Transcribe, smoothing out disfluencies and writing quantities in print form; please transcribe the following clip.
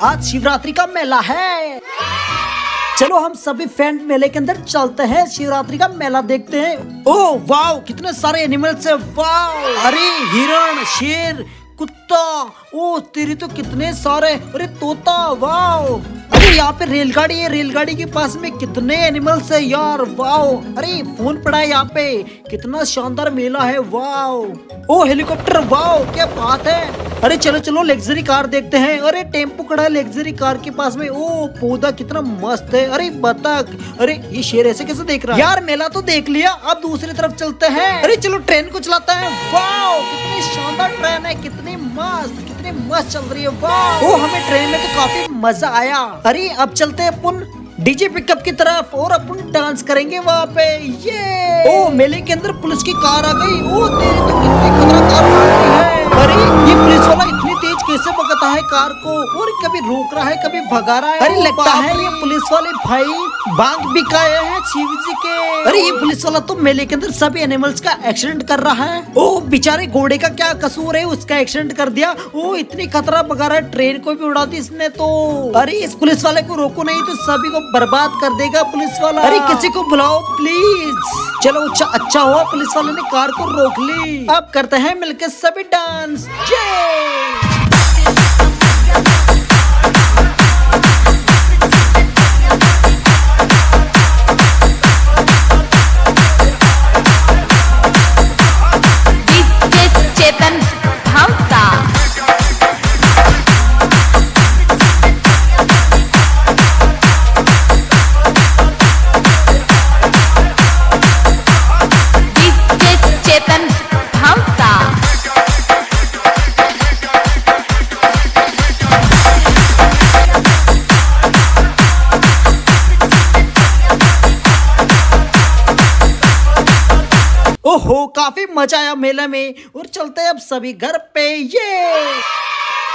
आज शिवरात्रि का मेला है। चलो हम सभी फ्रेंड मेले के अंदर चलते हैं, शिवरात्रि का मेला देखते हैं। ओह वाह, कितने सारे एनिमल्स है। वाह, अरे हिरण, शेर, कुत्ता, ओ तेरी तो कितने सारे, अरे तोता, वाह। अरे यहाँ पे रेलगाड़ी है, रेलगाड़ी के पास में कितने एनिमल्स है यार, वाह। अरे फोन पड़ा है यहाँ पे, कितना शानदार मेला है, वाह। ओ हेलीकॉप्टर, वाह क्या बात है। अरे चलो चलो लग्जरी कार देखते हैं। अरे टेम्पो खड़ा है लग्जरी कार के पास में। ओ पौधा कितना मस्त है। अरे बतख, अरे ये शेर ऐसे कैसे देख रहा है यार। मेला तो देख लिया, अब दूसरी तरफ चलते हैं। अरे चलो ट्रेन को चलाते हैं। वाह कितनी शानदार ट्रेन है, कितनी मस्त चल रही है, वाह। ओ हमें ट्रेन में तो काफी मजा आया। अरे अब चलते हैं अपन डीजे पिकअप की तरफ और अपन डांस करेंगे वहाँ पे। ये ओ मेले के अंदर पुलिस की कार आ गई। ओ तेरी तो कितनी खतरनाक कार भाग रही है। अरे ये पुलिस वाला इतनी तेज कैसे भगाता है कार को, और कभी रोक रहा है कभी भगा रहा है। अरे लगता है ये पुलिस वाले भाई भांग बिकाए हैं शिव जी के। अरे ये पुलिस वाला तो मेले के अंदर सभी एनिमल्स का एक्सीडेंट कर रहा है। ओ बेचारे घोड़े का क्या कसूर है, उसका एक्सीडेंट कर दिया। ओ इतनी खतरा भगा रहा है, ट्रेन को भी उड़ा दी इसने तो। अरे इस पुलिस वाले को रोको नहीं तो सभी को बर्बाद कर देगा पुलिस वाला। अरे किसी को बुलाओ प्लीज। चलो अच्छा हुआ पुलिस वाले ने कार को रोक ली। अब करते हैं मिलकर सभी डांस। चेतन भावता चेतन भावता। ओहो काफी मजा आया मेले में, और चलते हैं अब सभी घर पे। ये